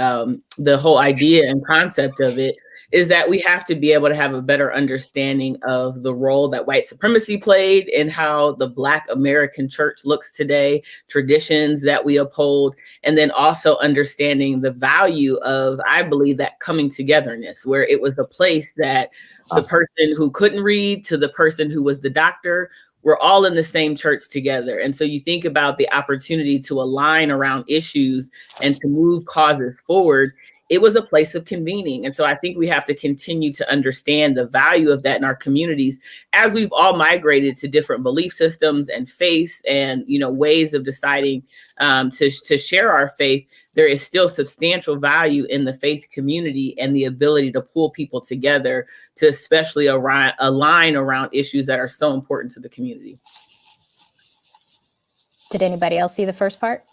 whole idea and concept of it, is that we have to be able to have a better understanding of the role that white supremacy played in how the Black American church looks today, traditions that we uphold, and then also understanding the value of, I believe, that coming togetherness, where it was a place that the person who couldn't read to the person who was the doctor, we're all in the same church together. And so you think about the opportunity to align around issues and to move causes forward. It was a place of convening. And so I think we have to continue to understand the value of that in our communities as we've all migrated to different belief systems and faiths and, ways of deciding to share our faith. There is still substantial value in the faith community and the ability to pull people together to especially align around issues that are so important to the community. Did anybody else see the first part?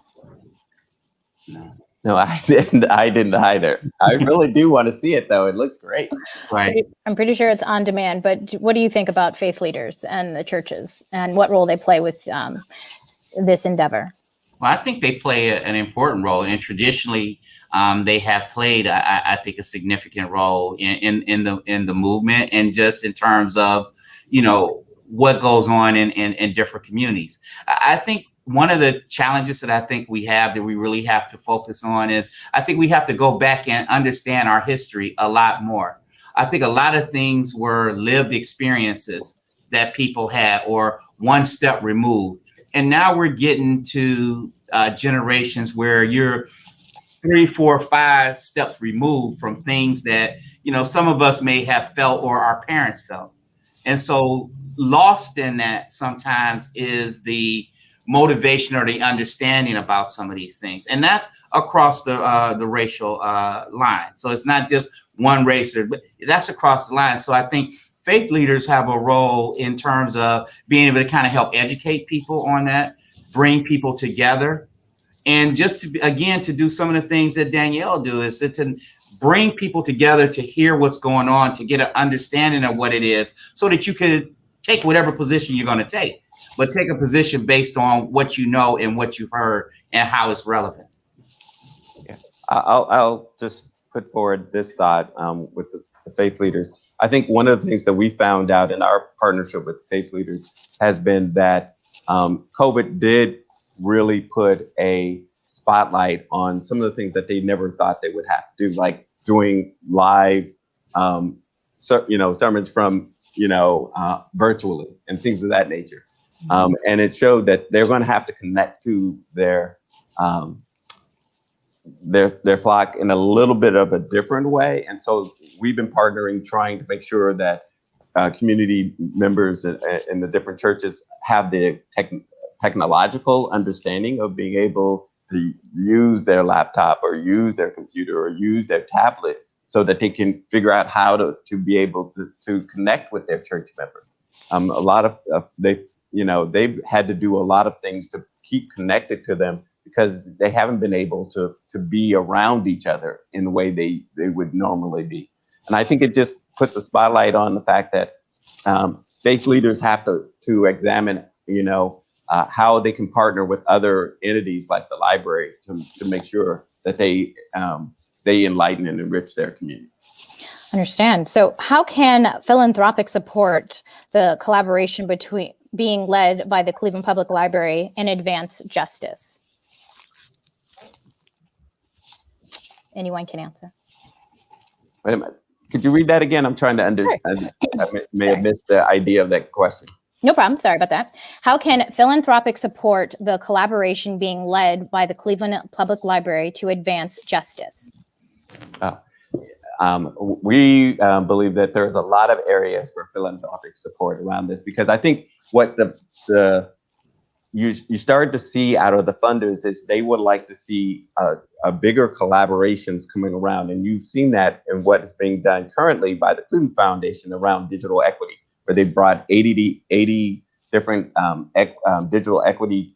No. No, I didn't. I didn't either. I really do want to see it, though. It looks great. Right. I'm pretty sure it's on demand, but what do you think about faith leaders and the churches and what role they play with this endeavor? Well, I think they play an important role, and traditionally, they have played, I think, a significant role in the movement, and just in terms of, what goes on in different communities. I think one of the challenges that I think we have that we really have to focus on is I think we have to go back and understand our history a lot more. I think a lot of things were lived experiences that people had, or one step removed. And now we're getting to generations where you're 3, 4, 5 steps removed from things that, some of us may have felt or our parents felt. And so lost in that sometimes is the motivation or the understanding about some of these things. And that's across the racial line. So it's not just one race, but that's across the line. So I think faith leaders have a role in terms of being able to kind of help educate people on that, bring people together, and just to do some of the things that Danielle do is to bring people together to hear what's going on, to get an understanding of what it is, so that you could take whatever position you're going to take, but take a position based on what you know and what you've heard and how it's relevant. Yeah. I'll just put forward this thought with the faith leaders. I think one of the things that we found out in our partnership with faith leaders has been that COVID did really put a spotlight on some of the things that they never thought they would have to do, like doing live, sermons from, virtually and things of that nature. And it showed that they're going to have to connect to their flock in a little bit of a different way. And so we've been partnering, trying to make sure that community members in the different churches have the technological understanding of being able to use their laptop or use their computer or use their tablet so that they can figure out how to be able to connect with their church members. A lot of they've had to do a lot of things to keep connected to them because they haven't been able to be around each other in the way they would normally be. And I think it just puts a spotlight on the fact that faith leaders have to examine, how they can partner with other entities like the library to make sure that they enlighten and enrich their community. Understand. So how can philanthropic support the collaboration between being led by the Cleveland Public Library and advance justice? Anyone can answer. Wait a minute. Could you read that again? I'm trying to Sure. I may have missed the idea of that question. No problem. Sorry about that. How can philanthropic support the collaboration being led by the Cleveland Public Library to advance justice? We believe that there's a lot of areas for philanthropic support around this, because I think what you started to see out of the funders is they would like to see a bigger collaborations coming around. And you've seen that in what is being done currently by the Cleveland Foundation around digital equity, where they brought 80 different digital equity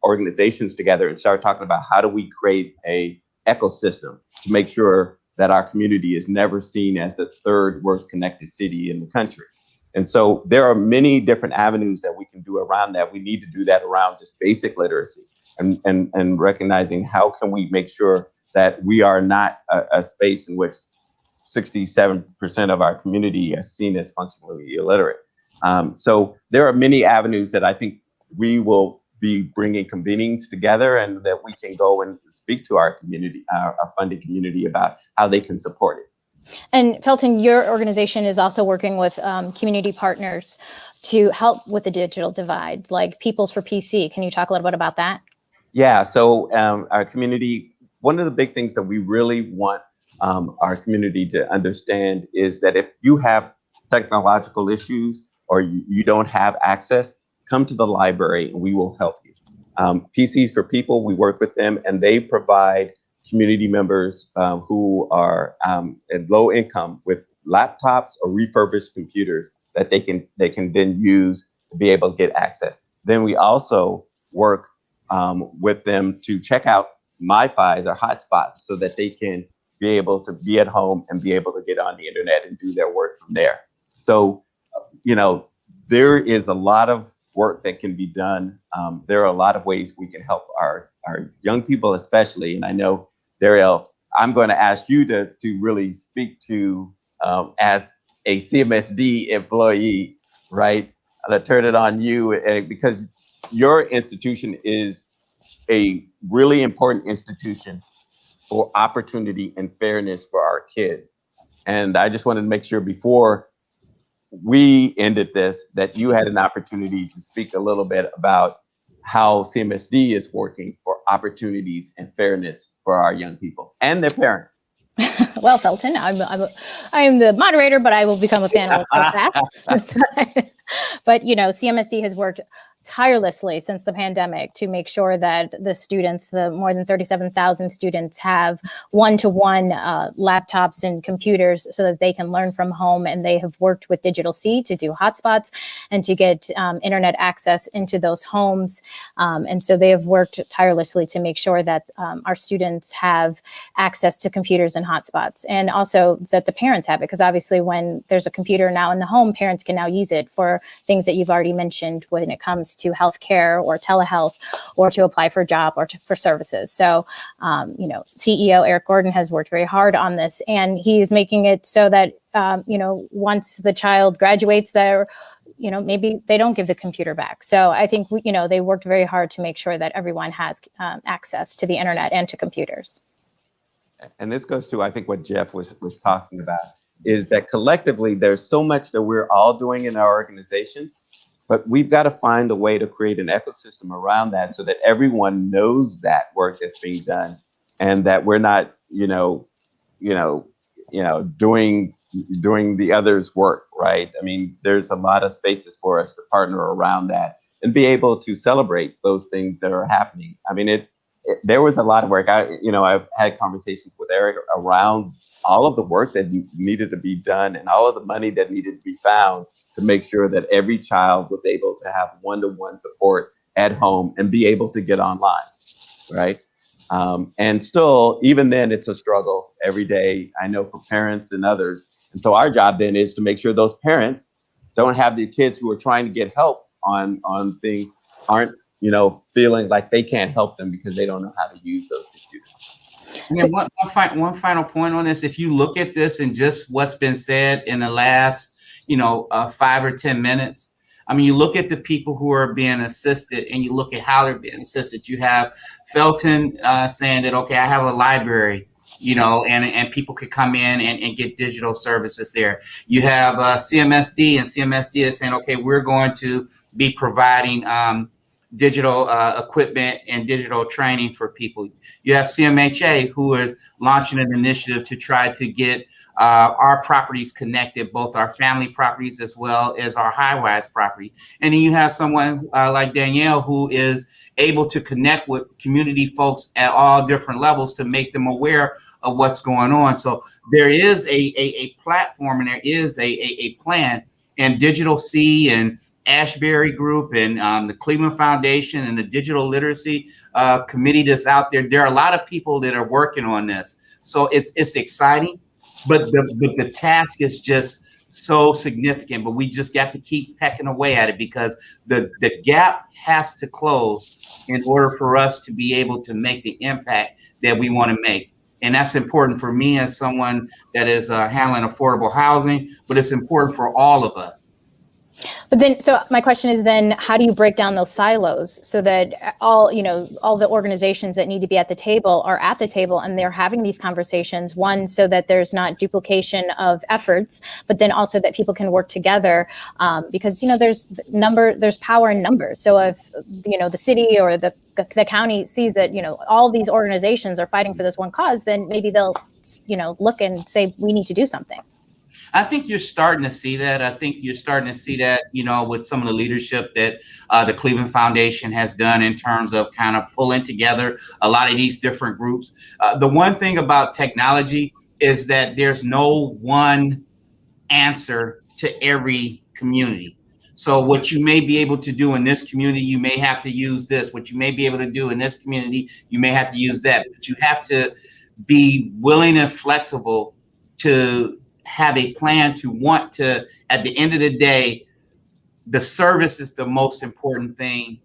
organizations together and started talking about how do we create a ecosystem to make sure that our community is never seen as the third worst connected city in the country. And so there are many different avenues that we can do around that. We need to do that around just basic literacy and recognizing how can we make sure that we are not a space in which 67% of our community is seen as functionally illiterate. So there are many avenues that I think we will be bringing convenings together, and that we can go and speak to our community, our funding community, about how they can support it. And Felton, your organization is also working with community partners to help with the digital divide, like Peoples for PC. Can you talk a little bit about that? Yeah, so our community, one of the big things that we really want our community to understand is that if you have technological issues or you don't have access, come to the library and we will help you. PCs for People, we work with them and they provide community members who are at low income with laptops or refurbished computers that they can then use to be able to get access. Then we also work with them to check out MiFis or hotspots so that they can be able to be at home and be able to get on the internet and do their work from there. So, there is a lot of work that can be done. There are a lot of ways we can help our young people, especially. And I know, Dariel, I'm going to ask you to really speak to, as a CMSD employee, right? I'm going to turn it on you because your institution is a really important institution for opportunity and fairness for our kids. And I just wanted to make sure before we ended this, that you had an opportunity to speak a little bit about how CMSD is working for opportunities and fairness for our young people and their parents. Well, Felton, I am the moderator, but I will become a panelist so fast. But CMSD has worked tirelessly since the pandemic to make sure that the students, the more than 37,000 students, have one-to-one laptops and computers so that they can learn from home. And they have worked with Digital C to do hotspots and to get internet access into those homes. And so they have worked tirelessly to make sure that our students have access to computers and hotspots, and also that the parents have it, because obviously when there's a computer now in the home, parents can now use it for things that you've already mentioned when it comes to healthcare or telehealth, or to apply for a job or for services. So, CEO Eric Gordon has worked very hard on this, and he's making it so that, once the child graduates, maybe they don't give the computer back. So I think, they worked very hard to make sure that everyone has access to the internet and to computers. And this goes to, I think, what Jeff was talking about, is that collectively there's so much that we're all doing in our organizations, but we've got to find a way to create an ecosystem around that so that everyone knows that work that's being done, and that we're not, doing the other's work, right? I mean, there's a lot of spaces for us to partner around that and be able to celebrate those things that are happening. I mean, there was a lot of work. I've had conversations with Eric around all of the work that needed to be done and all of the money that needed to be found to make sure that every child was able to have one-to-one support at home and be able to get online, right? And still, even then, it's a struggle every day, I know, for parents and others. And so our job then is to make sure those parents don't have the kids who are trying to get help on things aren't, feeling like they can't help them because they don't know how to use those computers. And then one final point on this. If you look at this and just what's been said in the last, 5 or 10 minutes, I mean, you look at the people who are being assisted and you look at how they're being assisted. You have Felton saying that, okay, I have a library, and people could come in and get digital services there. You have CMSD, and CMSD is saying, okay, we're going to be providing digital equipment and digital training for people. You have CMHA, who is launching an initiative to try to get our properties connected, both our family properties as well as our high-rise property. And then you have someone like Danielle, who is able to connect with community folks at all different levels to make them aware of what's going on. So there is a platform, and there is a plan, and Digital C and Ashbury Group and the Cleveland Foundation and the Digital Literacy Committee that's out there. There are a lot of people that are working on this. So it's exciting, but the task is just so significant. But we just got to keep pecking away at it, because the gap has to close in order for us to be able to make the impact that we want to make. And that's important for me as someone that is handling affordable housing, but it's important for all of us. But then, so my question is then, how do you break down those silos so that all the organizations that need to be at the table are at the table and they're having these conversations, one, so that there's not duplication of efforts, but then also that people can work together, because, there's power in numbers. So if, the city or the county sees that, all these organizations are fighting for this one cause, then maybe they'll, look and say, we need to do something. I think you're starting to see that. I think you're starting to see that, with some of the leadership that the Cleveland Foundation has done in terms of kind of pulling together a lot of these different groups. The one thing about technology is that there's no one answer to every community. So what you may be able to do in this community, you may have to use this. What you may be able to do in this community, you may have to use that. But you have to be willing and flexible to have a plan, to want to, at the end of the day, the service is the most important thing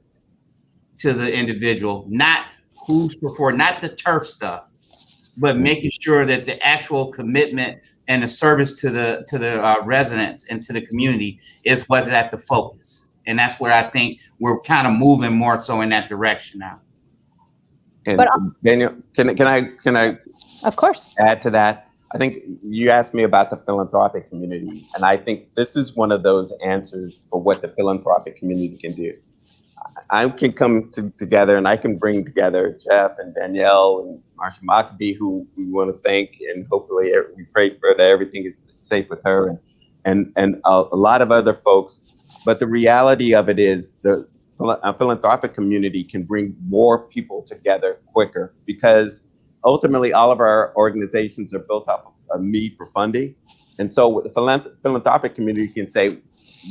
to the individual, not who's performing, not the turf stuff, but making sure that the actual commitment and the service to the residents and to the community is what's at the focus. And that's where I think we're kind of moving more so in that direction now. And But- Daniel, can I Of course. add to that? I think you asked me about the philanthropic community, and I think this is one of those answers for what the philanthropic community can do. I can come together and I can bring together Jeff and Danielle and Marsha Maccabee, who we want to thank, and hopefully we pray for that everything is safe with her, and a lot of other folks. But the reality of it is the philanthropic community can bring more people together quicker, because ultimately all of our organizations are built off of a need for funding. And so the philanthropic community can say,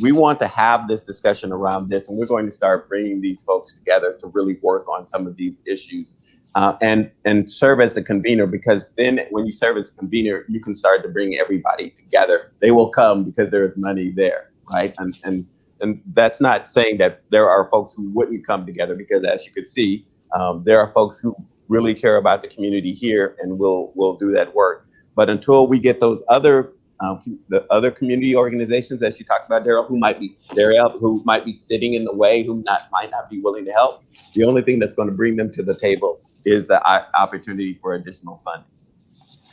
we want to have this discussion around this, and we're going to start bringing these folks together to really work on some of these issues, and serve as the convener, because then when you serve as a convener, you can start to bring everybody together. They will come because there is money there, right? And that's not saying that there are folks who wouldn't come together, because as you could see, there are folks who really care about the community here and will do that work. But until we get those other the other community organizations that you talked about, Daryl, who might be sitting in the way, who might not be willing to help, the only thing that's going to bring them to the table is the opportunity for additional funding.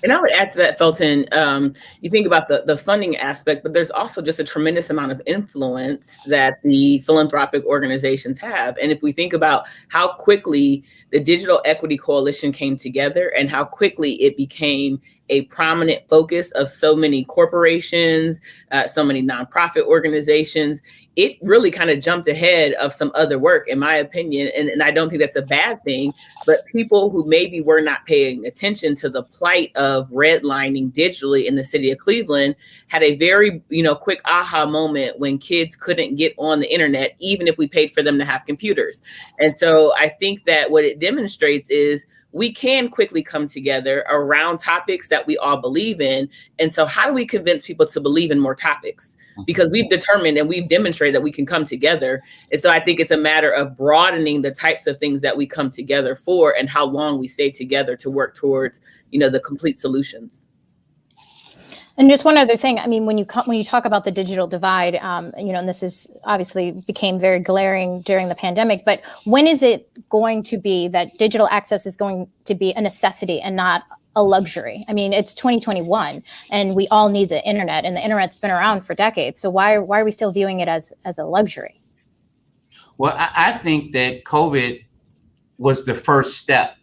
And I would add to that, Felton, you think about the funding aspect, but there's also just a tremendous amount of influence that the philanthropic organizations have. And if we think about how quickly the Digital Equity Coalition came together and how quickly it became a prominent focus of so many corporations, so many nonprofit organizations, it really kind of jumped ahead of some other work, in my opinion. And I don't think that's a bad thing, but people who maybe were not paying attention to the plight of redlining digitally in the city of Cleveland had a very, quick aha moment when kids couldn't get on the internet, even if we paid for them to have computers. And so I think that what it demonstrates is we can quickly come together around topics that we all believe in. And so how do we convince people to believe in more topics? Because we've determined and we've demonstrated that we can come together. And so I think it's a matter of broadening the types of things that we come together for and how long we stay together to work towards, the complete solutions. And just one other thing, I mean, when you talk about the digital divide, and this is obviously became very glaring during the pandemic, but when is it going to be that digital access is going to be a necessity and not a luxury? I mean, it's 2021 and we all need the internet, and the internet's been around for decades. So why are we still viewing it as a luxury? Well, I think that COVID was the first step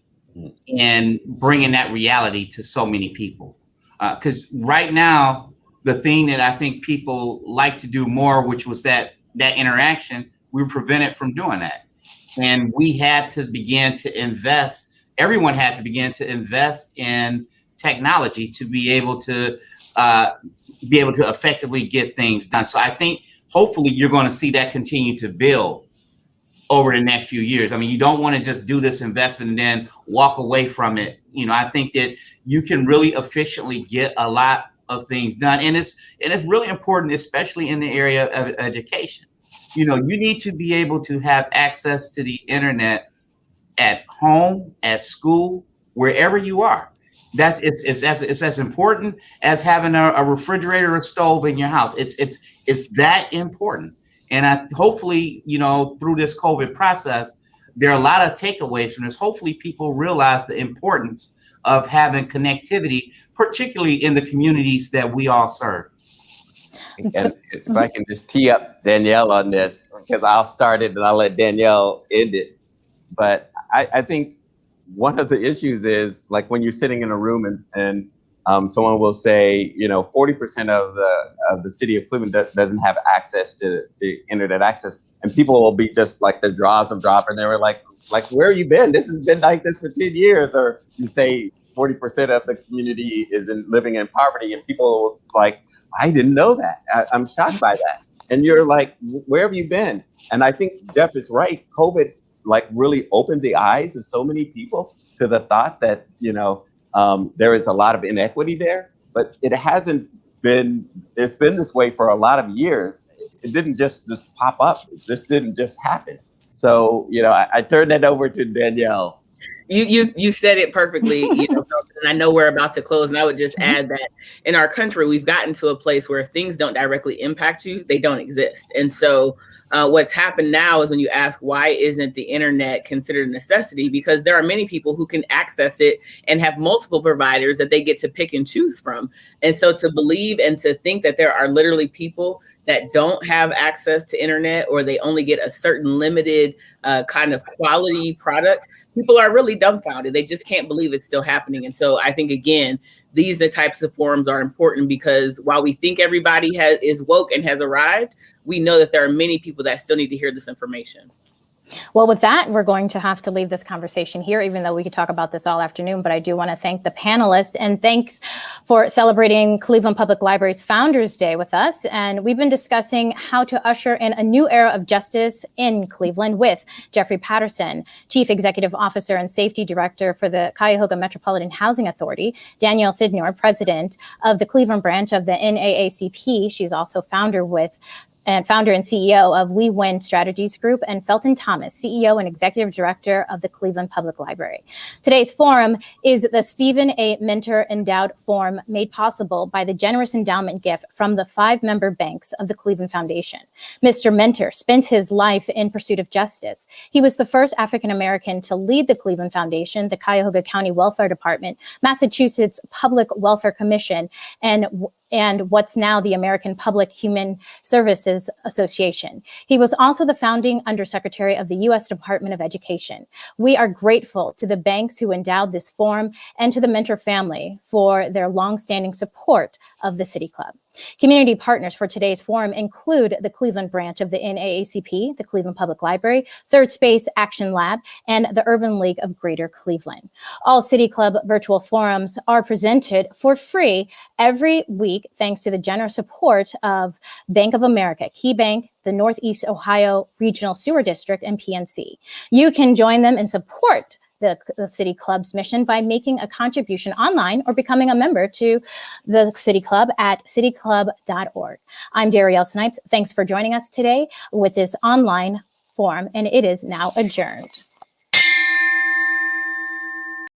in bringing that reality to so many people. Because right now, the thing that I think people like to do more, which was that interaction, we were prevented from doing that. And we had to begin to invest. Everyone had to begin to invest in technology to be able to effectively get things done. So I think hopefully you're going to see that continue to build over the next few years. I mean, you don't want to just do this investment and then walk away from it. I think that you can really efficiently get a lot of things done. And it's really important, especially in the area of education. You need to be able to have access to the internet at home, at school, wherever you are. It's as important as having a refrigerator or stove in your house. It's that important. And hopefully, through this COVID process, there are a lot of takeaways from this. Hopefully people realize the importance of having connectivity, particularly in the communities that we all serve. And if I can just tee up Danielle on this, because I'll start it and I'll let Danielle end it. But I think one of the issues is, like, when you're sitting in a room and someone will say, 40% of the city of Cleveland doesn't have access to internet access, and people will be just like, their jaws will drop, and they were like, where have you been? This has been like this for 10 years. Or you say 40% of the community is living in poverty, and people are like, I didn't know that. I'm shocked by that. And you're like, where have you been? And I think Jeff is right. COVID like really opened the eyes of so many people to the thought that, there is a lot of inequity there, but it hasn't been, it's been this way for a lot of years. It didn't just pop up. This didn't just happen. So, I turn that over to Danielle. You said it perfectly, and I know we're about to close, and I would just add that in our country, we've gotten to a place where if things don't directly impact you, they don't exist. And so what's happened now is when you ask, why isn't the internet considered a necessity? Because there are many people who can access it and have multiple providers that they get to pick and choose from. And so to believe and to think that there are literally people that don't have access to internet, or they only get a certain limited kind of quality product, people are really dumbfounded. They just can't believe it's still happening. And so I think, again, the types of forums are important, because while we think everybody is woke and has arrived, we know that there are many people that still need to hear this information. Well, with that, we're going to have to leave this conversation here, even though we could talk about this all afternoon. But I do want to thank the panelists, and thanks for celebrating Cleveland Public Library's Founders Day with us. And we've been discussing how to usher in a new era of justice in Cleveland with Jeffrey Patterson, Chief Executive Officer and Safety Director for the Cuyahoga Metropolitan Housing Authority, Danielle Sidnor, President of the Cleveland branch of the NAACP. She's also founder and CEO of We Win Strategies Group, and Felton Thomas, CEO and Executive Director of the Cleveland Public Library. Today's forum is the Stephen A. Minter Endowed Forum, made possible by the generous endowment gift from the 5-member banks of the Cleveland Foundation. Mr. Minter spent his life in pursuit of justice. He was the first African-American to lead the Cleveland Foundation, the Cuyahoga County Welfare Department, Massachusetts Public Welfare Commission, and what's now the American Public Human Services Association. He was also the founding Undersecretary of the U.S. Department of Education. We are grateful to the banks who endowed this forum and to the Minter family for their longstanding support of the City Club. Community partners for today's forum include the Cleveland branch of the NAACP, the Cleveland Public Library, Third Space Action Lab, and the Urban League of Greater Cleveland. All City Club virtual forums are presented for free every week thanks to the generous support of Bank of America, Key Bank, the Northeast Ohio Regional Sewer District, and PNC. You can join them and support the City Club's mission by making a contribution online or becoming a member to the City Club at cityclub.org. I'm Darielle Snipes. Thanks for joining us today with this online forum, and it is now adjourned.